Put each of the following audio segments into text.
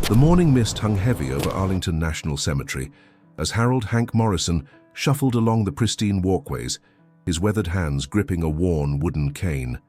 The morning mist hung heavy over Arlington National Cemetery as Harold Hank Morrison shuffled along the pristine walkways, his weathered hands gripping a worn wooden cane.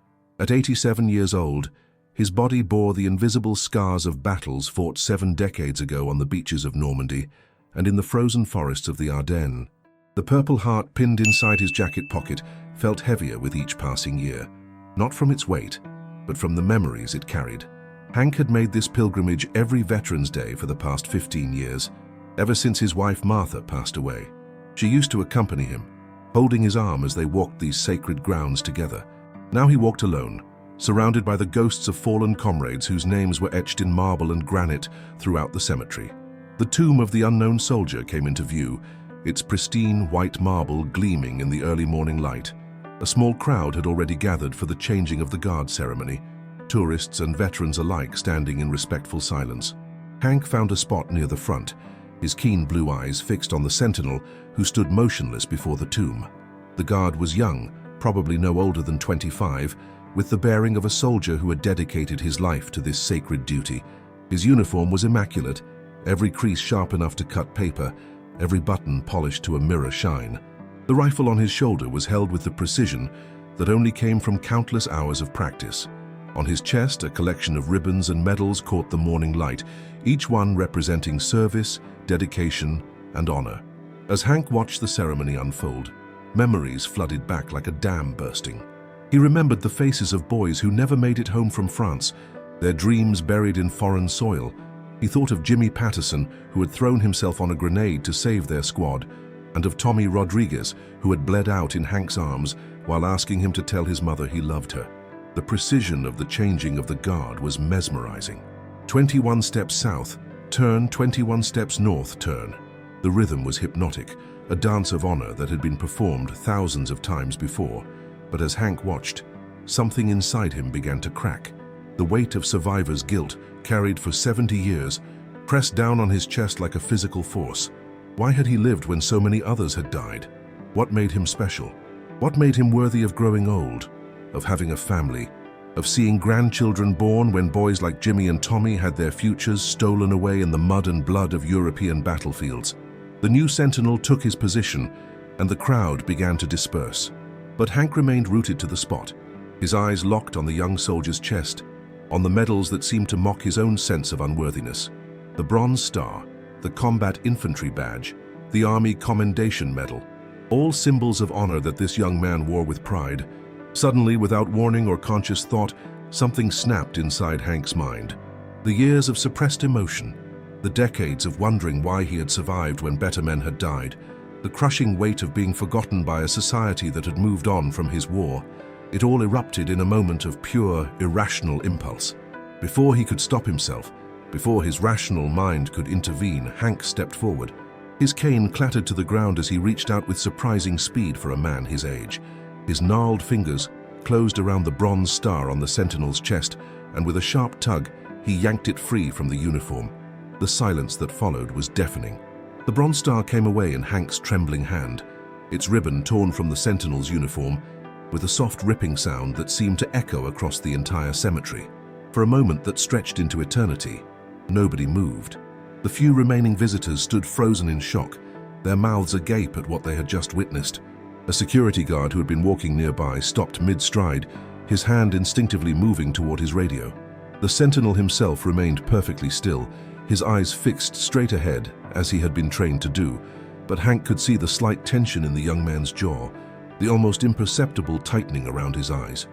At 87 years old, his body bore the invisible scars of battles fought 7 decades ago on the beaches of Normandy and in the frozen forests of the Ardennes. The Purple Heart pinned inside his jacket pocket felt heavier with each passing year, not from its weight, but from the memories it carried. Hank had made this pilgrimage every Veterans Day for the past 15 years, ever since his wife Martha passed away. She used to accompany him, holding his arm as they walked these sacred grounds together. Now he walked alone, surrounded by the ghosts of fallen comrades whose names were etched in marble and granite throughout the cemetery. The tomb of the unknown soldier came into view, its pristine white marble gleaming in the early morning light. A small crowd had already gathered for the changing of the guard ceremony, tourists and veterans alike standing in respectful silence. Hank found a spot near the front, his keen blue eyes fixed on the Sentinel who stood motionless before the tomb. The guard was young, probably no older than 25, with the bearing of a soldier who had dedicated his life to this sacred duty. His uniform was immaculate, every crease sharp enough to cut paper, every button polished to a mirror shine. The rifle on his shoulder was held with the precision that only came from countless hours of practice. On his chest, a collection of ribbons and medals caught the morning light, each one representing service, dedication, and honor. As Hank watched the ceremony unfold, memories flooded back like a dam bursting. He remembered the faces of boys who never made it home from France, their dreams buried in foreign soil. He thought of Jimmy Patterson, who had thrown himself on a grenade to save their squad, and of Tommy Rodriguez, who had bled out in Hank's arms while asking him to tell his mother he loved her. The precision of the changing of the guard was mesmerizing. 21 steps south, turn, 21 steps north, turn. The rhythm was hypnotic, a dance of honor that had been performed thousands of times before. But as Hank watched, something inside him began to crack. The weight of survivor's guilt, carried for 70 years, pressed down on his chest like a physical force. Why had he lived when so many others had died? What made him special? What made him worthy of growing old, of having a family, of seeing grandchildren born when boys like Jimmy and Tommy had their futures stolen away in the mud and blood of European battlefields? The new Sentinel took his position, and the crowd began to disperse. But Hank remained rooted to the spot, his eyes locked on the young soldier's chest, on the medals that seemed to mock his own sense of unworthiness. The Bronze Star, the Combat Infantry Badge, the Army Commendation Medal, all symbols of honor that this young man wore with pride. Suddenly, without warning or conscious thought, something snapped inside Hank's mind. The years of suppressed emotion, the decades of wondering why he had survived when better men had died, the crushing weight of being forgotten by a society that had moved on from his war, it all erupted in a moment of pure, irrational impulse. Before he could stop himself, before his rational mind could intervene, Hank stepped forward. His cane clattered to the ground as he reached out with surprising speed for a man his age. His gnarled fingers closed around the bronze star on the Sentinel's chest, and with a sharp tug, he yanked it free from the uniform. The silence that followed was deafening. The bronze star came away in Hank's trembling hand, its ribbon torn from the Sentinel's uniform, with a soft ripping sound that seemed to echo across the entire cemetery. For a moment that stretched into eternity, nobody moved. The few remaining visitors stood frozen in shock, their mouths agape at what they had just witnessed. A security guard who had been walking nearby stopped mid-stride, his hand instinctively moving toward his radio. The Sentinel himself remained perfectly still, his eyes fixed straight ahead, as he had been trained to do, but Hank could see the slight tension in the young man's jaw, the almost imperceptible tightening around his eyes.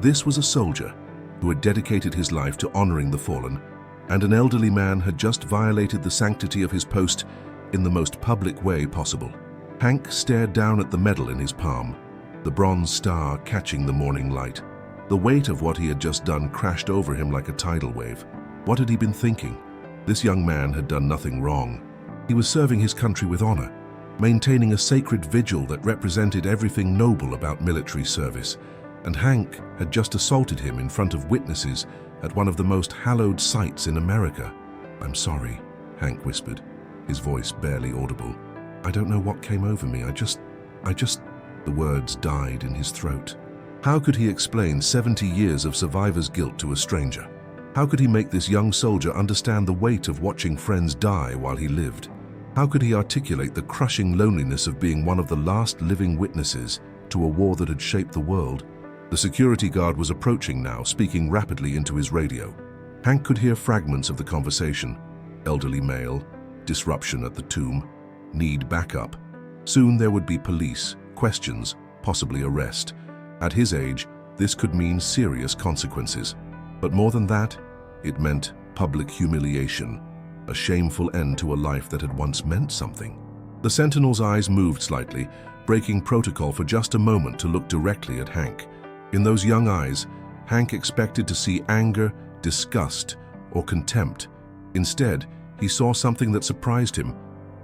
This was a soldier who had dedicated his life to honoring the fallen, and an elderly man had just violated the sanctity of his post in the most public way possible. Hank stared down at the medal in his palm, the bronze star catching the morning light. The weight of what he had just done crashed over him like a tidal wave. What had he been thinking? This young man had done nothing wrong. He was serving his country with honor, maintaining a sacred vigil that represented everything noble about military service, and Hank had just assaulted him in front of witnesses at one of the most hallowed sites in America. "I'm sorry," Hank whispered, his voice barely audible. "I don't know what came over me. I just... The words died in his throat. How could he explain 70 years of survivor's guilt to a stranger? How could he make this young soldier understand the weight of watching friends die while he lived? How could he articulate the crushing loneliness of being one of the last living witnesses to a war that had shaped the world? The security guard was approaching now, speaking rapidly into his radio. Hank could hear fragments of the conversation. Elderly male, disruption at the tomb, need backup. Soon there would be police, questions, possibly arrest. At his age, this could mean serious consequences. But more than that, it meant public humiliation, a shameful end to a life that had once meant something. The Sentinel's eyes moved slightly, breaking protocol for just a moment to look directly at Hank. In those young eyes, Hank expected to see anger, disgust, or contempt. Instead, he saw something that surprised him: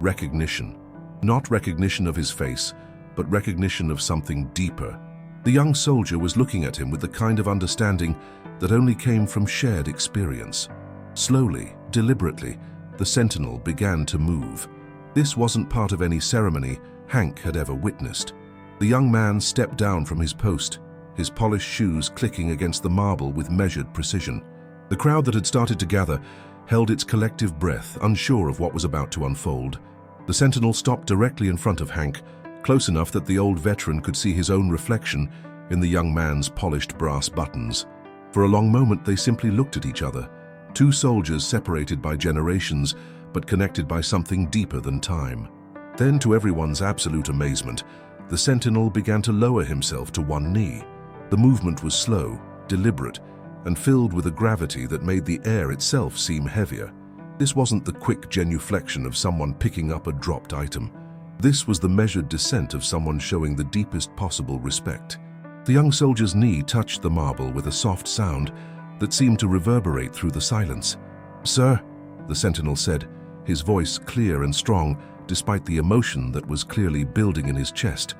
recognition. Not recognition of his face, but recognition of something deeper. The young soldier was looking at him with the kind of understanding that only came from shared experience. Slowly, deliberately, the Sentinel began to move. This wasn't part of any ceremony Hank had ever witnessed. The young man stepped down from his post, his polished shoes clicking against the marble with measured precision. The crowd that had started to gather held its collective breath, unsure of what was about to unfold. The Sentinel stopped directly in front of Hank, close enough that the old veteran could see his own reflection in the young man's polished brass buttons. For a long moment they simply looked at each other, two soldiers separated by generations, but connected by something deeper than time. Then, to everyone's absolute amazement, the Sentinel began to lower himself to one knee. The movement was slow, deliberate, and filled with a gravity that made the air itself seem heavier. This wasn't the quick genuflection of someone picking up a dropped item. This was the measured descent of someone showing the deepest possible respect. The young soldier's knee touched the marble with a soft sound that seemed to reverberate through the silence. "Sir," the Sentinel said, his voice clear and strong despite the emotion that was clearly building in his chest,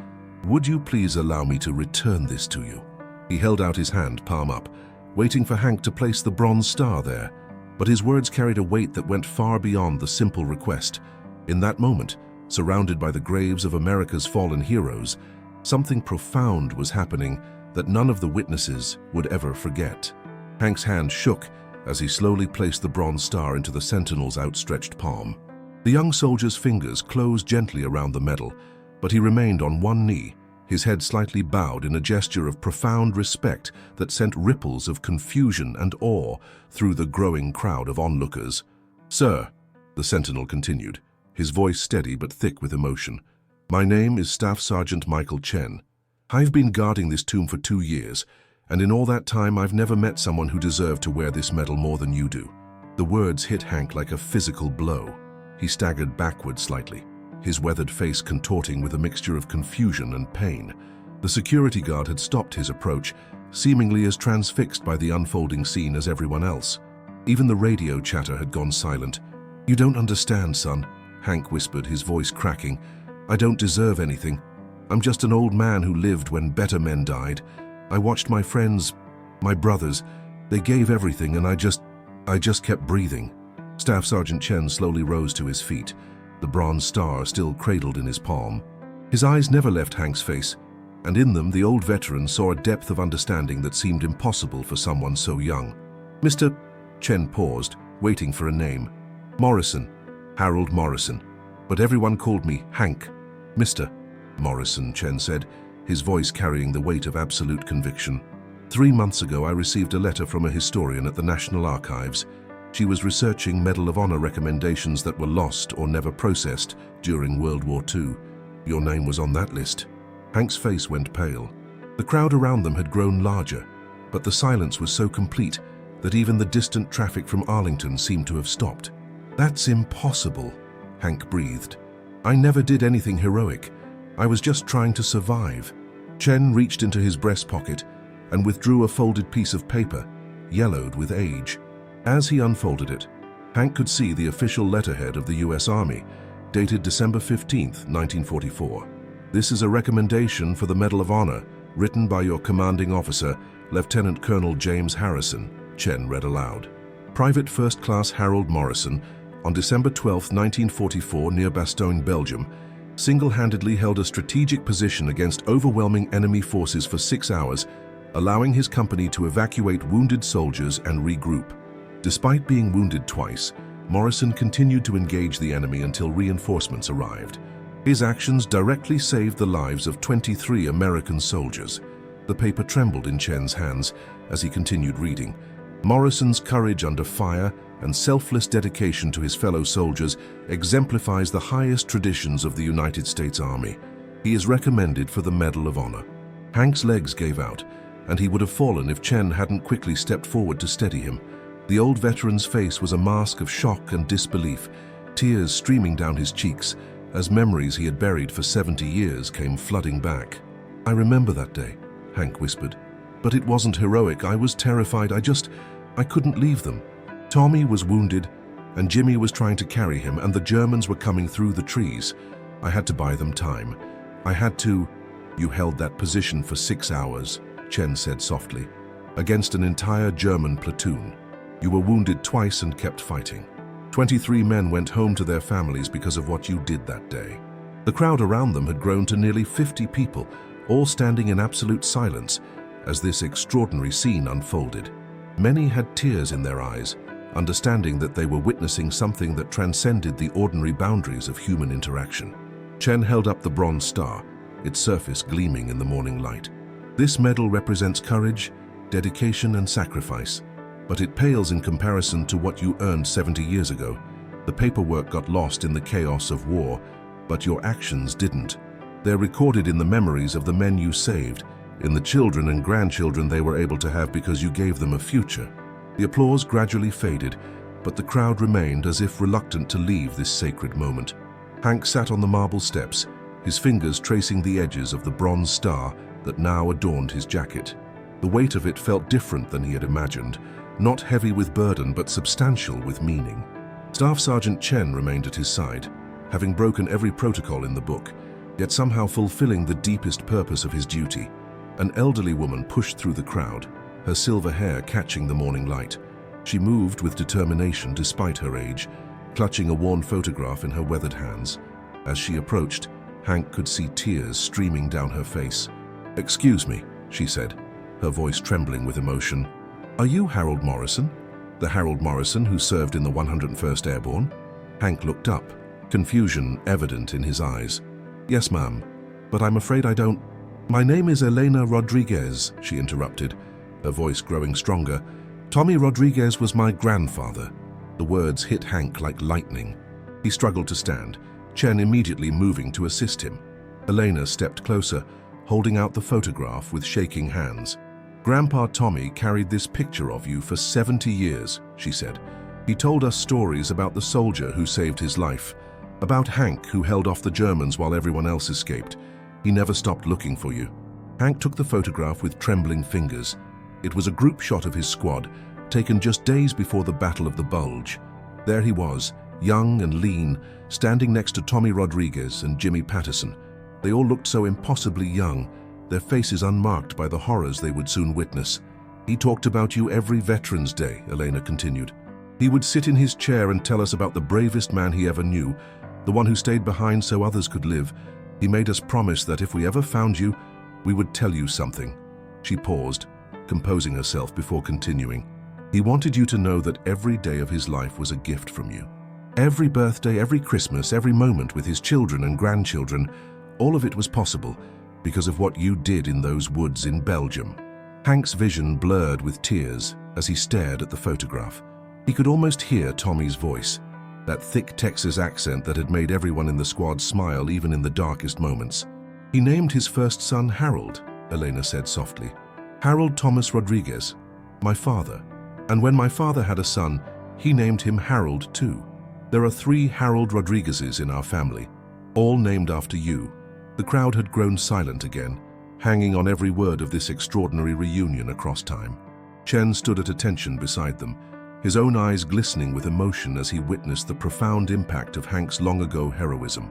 "would you please allow me to return this to you?" He held out his hand, palm up, waiting for Hank to place the bronze star there. But his words carried a weight that went far beyond the simple request. In that moment, surrounded by the graves of America's fallen heroes, something profound was happening that none of the witnesses would ever forget. Hank's hand shook as he slowly placed the bronze star into the Sentinel's outstretched palm. The young soldier's fingers closed gently around the medal, but he remained on one knee, his head slightly bowed in a gesture of profound respect that sent ripples of confusion and awe through the growing crowd of onlookers. "Sir," the Sentinel continued, his voice steady but thick with emotion, "my name is Staff Sergeant Michael Chen. I've been guarding this tomb for 2 years, and in all that time I've never met someone who deserved to wear this medal more than you do." The words hit Hank like a physical blow. He staggered backward slightly, his weathered face contorting with a mixture of confusion and pain. The security guard had stopped his approach, seemingly as transfixed by the unfolding scene as everyone else. Even the radio chatter had gone silent. "You don't understand, son," Hank whispered, his voice cracking. "I don't deserve anything. I'm just an old man who lived when better men died. I watched my friends, my brothers. They gave everything, and I just kept breathing." Staff Sergeant Chen slowly rose to his feet, the bronze star still cradled in his palm. His eyes never left Hank's face, and in them the old veteran saw a depth of understanding that seemed impossible for someone so young. "Mr. Chen paused, waiting for a name. "Morrison, Harold Morrison, but everyone called me Hank." "Mr. Morrison," Chen said, his voice carrying the weight of absolute conviction. 3 months ago I received a letter from a historian at the National Archives. She was researching Medal of Honor recommendations that were lost or never processed during World War II. Your name was on that list. Hank's face went pale. The crowd around them had grown larger, but the silence was so complete that even the distant traffic from Arlington seemed to have stopped. "That's impossible," Hank breathed. "I never did anything heroic. I was just trying to survive." Chen reached into his breast pocket and withdrew a folded piece of paper, yellowed with age. As he unfolded it, Hank could see the official letterhead of the U.S. Army, dated December 15, 1944. "This is a recommendation for the Medal of Honor, written by your commanding officer, Lieutenant Colonel James Harrison," Chen read aloud. "Private First Class Harold Morrison, on December 12, 1944, near Bastogne, Belgium, single-handedly held a strategic position against overwhelming enemy forces for 6 hours, allowing his company to evacuate wounded soldiers and regroup. Despite being wounded twice, Morrison continued to engage the enemy until reinforcements arrived. His actions directly saved the lives of 23 American soldiers. The paper trembled in Chen's hands as he continued reading. Morrison's courage under fire and selfless dedication to his fellow soldiers exemplifies the highest traditions of the United States Army. He is recommended for the Medal of Honor. Hank's legs gave out, and he would have fallen if Chen hadn't quickly stepped forward to steady him. The old veteran's face was a mask of shock and disbelief, tears streaming down his cheeks as memories he had buried for 70 years came flooding back. "I remember that day," Hank whispered. "But it wasn't heroic. I was terrified. I couldn't leave them. Tommy was wounded, and Jimmy was trying to carry him, and the Germans were coming through the trees. I had to buy them time. I had to—" "You held that position for 6 hours," Chen said softly, "against an entire German platoon. You were wounded twice and kept fighting. 23 men went home to their families because of what you did that day." The crowd around them had grown to nearly 50 people, all standing in absolute silence as this extraordinary scene unfolded. Many had tears in their eyes, understanding that they were witnessing something that transcended the ordinary boundaries of human interaction. Chen held up the bronze star, its surface gleaming in the morning light. "This medal represents courage, dedication, and sacrifice, but it pales in comparison to what you earned 70 years ago. The paperwork got lost in the chaos of war, but your actions didn't. They're recorded in the memories of the men you saved, in the children and grandchildren they were able to have because you gave them a future." The applause gradually faded, but the crowd remained as if reluctant to leave this sacred moment. Hank sat on the marble steps, his fingers tracing the edges of the bronze star that now adorned his jacket. The weight of it felt different than he had imagined, not heavy with burden but substantial with meaning. Staff Sergeant Chen remained at his side, having broken every protocol in the book, yet somehow fulfilling the deepest purpose of his duty. An elderly woman pushed through the crowd, her silver hair catching the morning light. She moved with determination despite her age, clutching a worn photograph in her weathered hands. As she approached, Hank could see tears streaming down her face. "Excuse me," she said, her voice trembling with emotion. "Are you Harold Morrison? The Harold Morrison who served in the 101st Airborne?" Hank looked up, confusion evident in his eyes. "Yes, ma'am, but I'm afraid I don't—" "My name is Elena Rodriguez," she interrupted, her voice growing stronger. "Tommy Rodriguez was my grandfather." The words hit Hank like lightning. He struggled to stand, Chen immediately moving to assist him. Elena stepped closer, holding out the photograph with shaking hands. "Grandpa Tommy carried this picture of you for 70 years, she said. "He told us stories about the soldier who saved his life, about Hank who held off the Germans while everyone else escaped. He never stopped looking for you." Hank took the photograph with trembling fingers. It was a group shot of his squad, taken just days before the Battle of the Bulge. There he was, young and lean, standing next to Tommy Rodriguez and Jimmy Patterson. They all looked so impossibly young, their faces unmarked by the horrors they would soon witness. "He talked about you every Veterans Day," Elena continued. "He would sit in his chair and tell us about the bravest man he ever knew, the one who stayed behind so others could live. He made us promise that if we ever found you, we would tell you something." She paused, composing herself before continuing. "He wanted you to know that every day of his life was a gift from you. Every birthday, every Christmas, every moment with his children and grandchildren, all of it was possible because of what you did in those woods in Belgium." Hank's vision blurred with tears as he stared at the photograph. He could almost hear Tommy's voice, that thick Texas accent that had made everyone in the squad smile even in the darkest moments. "He named his first son Harold," Elena said softly. "Harold Thomas Rodriguez, my father. And when my father had a son, he named him Harold too. There are 3 Harold Rodriguezes in our family, all named after you." The crowd had grown silent again, hanging on every word of this extraordinary reunion across time. Chen stood at attention beside them, his own eyes glistening with emotion as he witnessed the profound impact of Hank's long-ago heroism.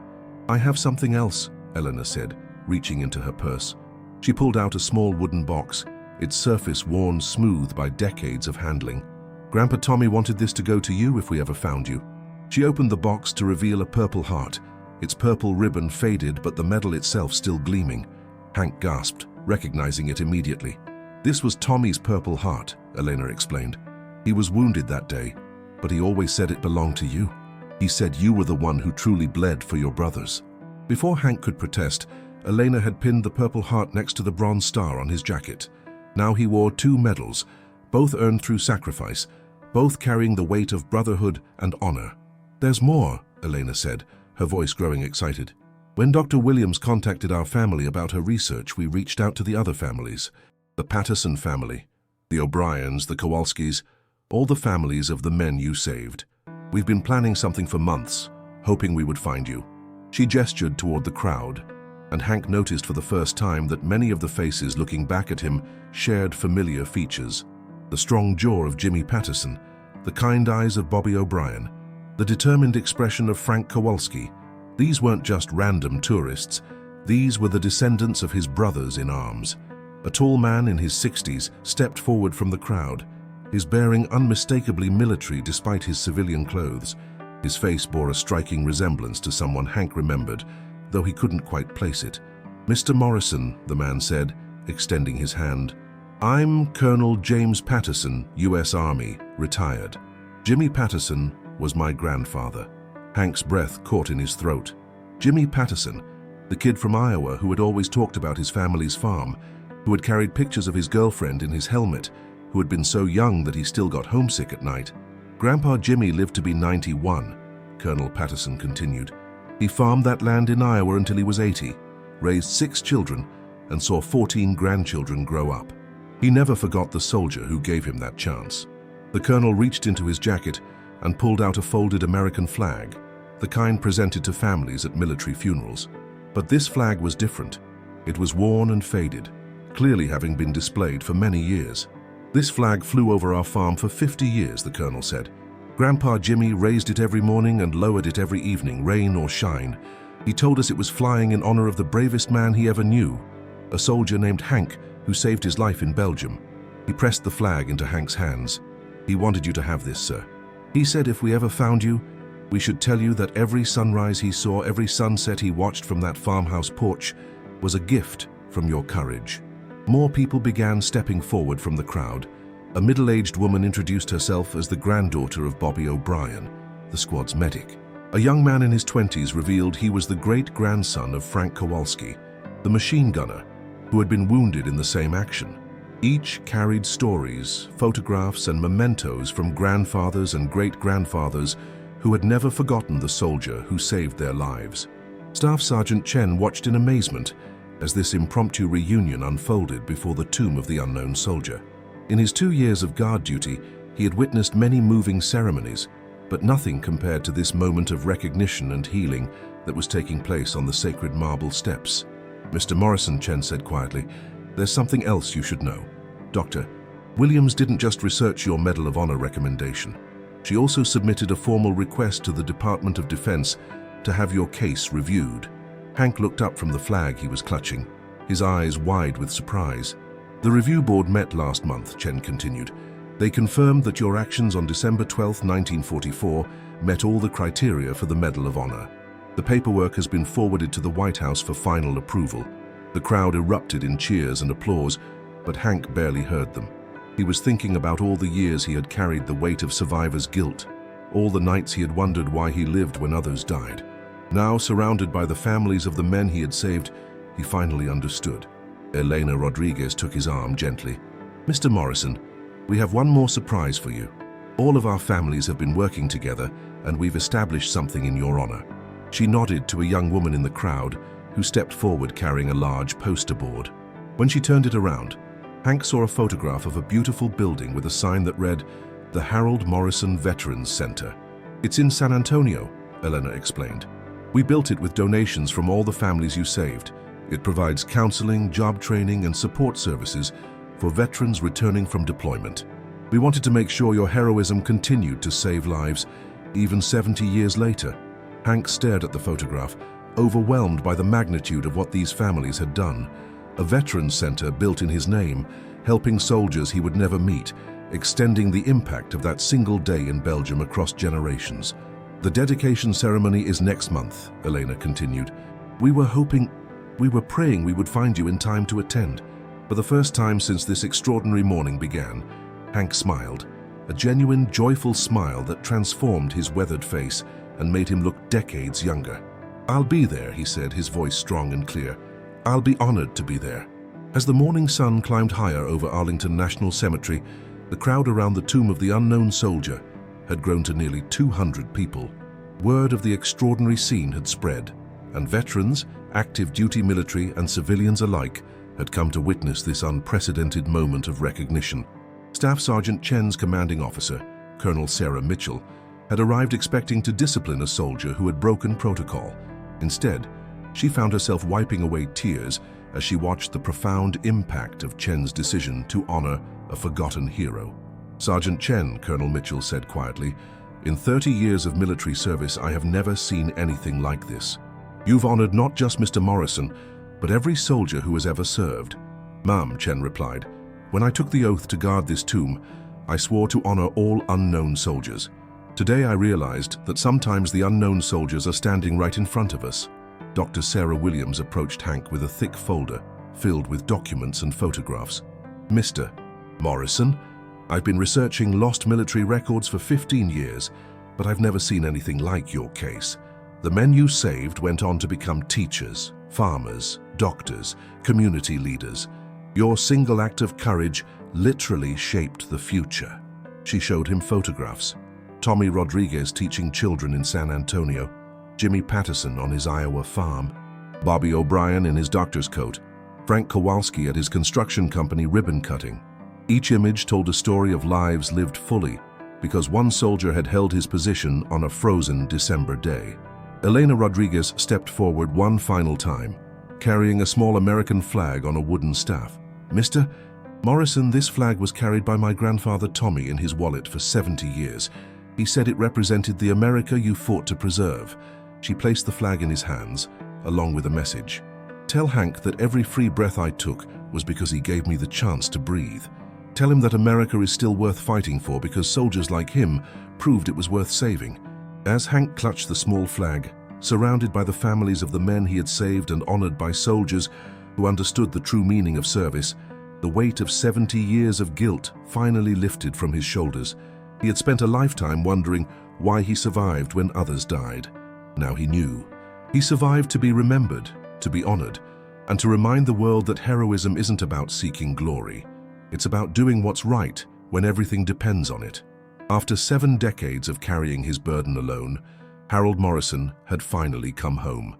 "I have something else," Elena said, reaching into her purse. She pulled out a small wooden box, its surface worn smooth by decades of handling. "Grandpa Tommy wanted this to go to you if we ever found you." She opened the box to reveal a purple heart, its purple ribbon faded but the medal itself still gleaming. Hank gasped, recognizing it immediately. "This was Tommy's Purple Heart," Elena explained. He was wounded that day, but he always said it belonged to you. He said you were the one who truly bled for your brothers. Before Hank could protest, Elena had pinned the Purple Heart next to the Bronze Star on his jacket. Now he wore 2 medals, both earned through sacrifice, both carrying the weight of brotherhood and honor. "There's more," Elena said, her voice growing excited. "When Dr. Williams contacted our family about her research, we reached out to the other families. The Patterson family, the O'Briens, the Kowalskis, all the families of the men you saved. We've been planning something for months, hoping we would find you." She gestured toward the crowd, and Hank noticed for the first time that many of the faces looking back at him shared familiar features. The strong jaw of Jimmy Patterson, the kind eyes of Bobby O'Brien, the determined expression of Frank Kowalski. These weren't just random tourists. These were the descendants of his brothers in arms. A tall man in his 60s stepped forward from the crowd, his bearing unmistakably military despite his civilian clothes. His face bore a striking resemblance to someone Hank remembered, though he couldn't quite place it. "Mr. Morrison," the man said, extending his hand. "I'm Colonel James Patterson, U.S. Army, retired. Jimmy Patterson was my grandfather." Hank's breath caught in his throat. Jimmy Patterson, the kid from Iowa who had always talked about his family's farm, who had carried pictures of his girlfriend in his helmet, who had been so young that he still got homesick at night. "Grandpa Jimmy lived to be 91, Colonel Patterson continued. "He farmed that land in Iowa until he was 80, raised 6 children, and saw 14 grandchildren grow up. He never forgot the soldier who gave him that chance." The colonel reached into his jacket and pulled out a folded American flag, the kind presented to families at military funerals. But this flag was different. It was worn and faded, clearly having been displayed for many years. "This flag flew over our farm for 50 years, the colonel said. Grandpa Jimmy raised it every morning and lowered it every evening, rain or shine. He told us it was flying in honor of the bravest man he ever knew, a soldier named Hank who saved his life in Belgium." He pressed the flag into Hank's hands. "He wanted you to have this, sir. He said if we ever found you, we should tell you that every sunrise he saw, every sunset he watched from that farmhouse porch was a gift from your courage." More people began stepping forward from the crowd. A middle-aged woman introduced herself as the granddaughter of Bobby O'Brien, the squad's medic. A young man in his 20s revealed he was the great-grandson of Frank Kowalski, the machine gunner, who had been wounded in the same action. Each carried stories, photographs, and mementos from grandfathers and great-grandfathers who had never forgotten the soldier who saved their lives. Staff Sergeant Chen watched in amazement as this impromptu reunion unfolded before the tomb of the unknown soldier. In his 2 years of guard duty, he had witnessed many moving ceremonies, but nothing compared to this moment of recognition and healing that was taking place on the sacred marble steps. "Mr. Morrison," Chen said quietly, "there's something else you should know. Doctor, Williams didn't just research your Medal of Honor recommendation. She also submitted a formal request to the Department of Defense to have your case reviewed." Hank looked up from the flag he was clutching, his eyes wide with surprise. "The review board met last month," Chen continued. "They confirmed that your actions on December 12, 1944 met all the criteria for the Medal of Honor. The paperwork has been forwarded to the White House for final approval." The crowd erupted in cheers and applause, but Hank barely heard them. He was thinking about all the years he had carried the weight of survivors' guilt, all the nights he had wondered why he lived when others died. Now, surrounded by the families of the men he had saved, he finally understood. Elena Rodriguez took his arm gently. "Mr. Morrison, we have one more surprise for you. All of our families have been working together, and we've established something in your honor." She nodded to a young woman in the crowd who stepped forward carrying a large poster board. When she turned it around, Hank saw a photograph of a beautiful building with a sign that read, "The Harold Morrison Veterans Center." "It's in San Antonio," Elena explained. "We built it with donations from all the families you saved. It provides counseling, job training, and support services for veterans returning from deployment. We wanted to make sure your heroism continued to save lives, even 70 years later." Hank stared at the photograph, overwhelmed by the magnitude of what these families had done. A veterans center built in his name, helping soldiers he would never meet, extending the impact of that single day in Belgium across generations. "The dedication ceremony is next month," Elena continued. We were praying we would find you in time to attend. For the first time since this extraordinary morning began." Hank smiled. a genuine, joyful smile that transformed his weathered face and made him look decades younger. "I'll be there," he said, his voice strong and clear. "I'll be honored to be there." As the morning sun climbed higher over Arlington National Cemetery, the crowd around the tomb of the unknown soldier had grown to nearly 200 people. Word of the extraordinary scene had spread, and veterans, active duty military and civilians alike had come to witness this unprecedented moment of recognition. Staff Sergeant Chen's commanding officer, Colonel Sarah Mitchell, had arrived expecting to discipline a soldier who had broken protocol. Instead, she found herself wiping away tears as she watched the profound impact of Chen's decision to honor a forgotten hero. "Sergeant Chen," Colonel Mitchell said quietly, "in 30 years of military service, I have never seen anything like this. You've honored not just Mr. Morrison, but every soldier who has ever served." "Ma'am," Chen replied, "when I took the oath to guard this tomb, I swore to honor all unknown soldiers. Today I realized that sometimes the unknown soldiers are standing right in front of us." Dr. Sarah Williams approached Hank with a thick folder filled with documents and photographs. "Mr. Morrison, I've been researching lost military records for 15 years, but I've never seen anything like your case. The men you saved went on to become teachers, farmers, doctors, community leaders. Your single act of courage literally shaped the future." She showed him photographs. Tommy Rodriguez teaching children in San Antonio, Jimmy Patterson on his Iowa farm, Bobby O'Brien in his doctor's coat, Frank Kowalski at his construction company ribbon cutting. Each image told a story of lives lived fully because one soldier had held his position on a frozen December day. Elena Rodriguez stepped forward one final time, carrying a small American flag on a wooden staff. "Mr. Morrison, this flag was carried by my grandfather Tommy in his wallet for 70 years. He said it represented the America you fought to preserve." She placed the flag in his hands, along with a message. "Tell Hank that every free breath I took was because he gave me the chance to breathe. Tell him that America is still worth fighting for because soldiers like him proved it was worth saving." As Hank clutched the small flag, surrounded by the families of the men he had saved and honored by soldiers who understood the true meaning of service, the weight of 70 years of guilt finally lifted from his shoulders. He had spent a lifetime wondering why he survived when others died. Now he knew. He survived to be remembered, to be honored, and to remind the world that heroism isn't about seeking glory. It's about doing what's right when everything depends on it. After 7 decades of carrying his burden alone, Harold Morrison had finally come home.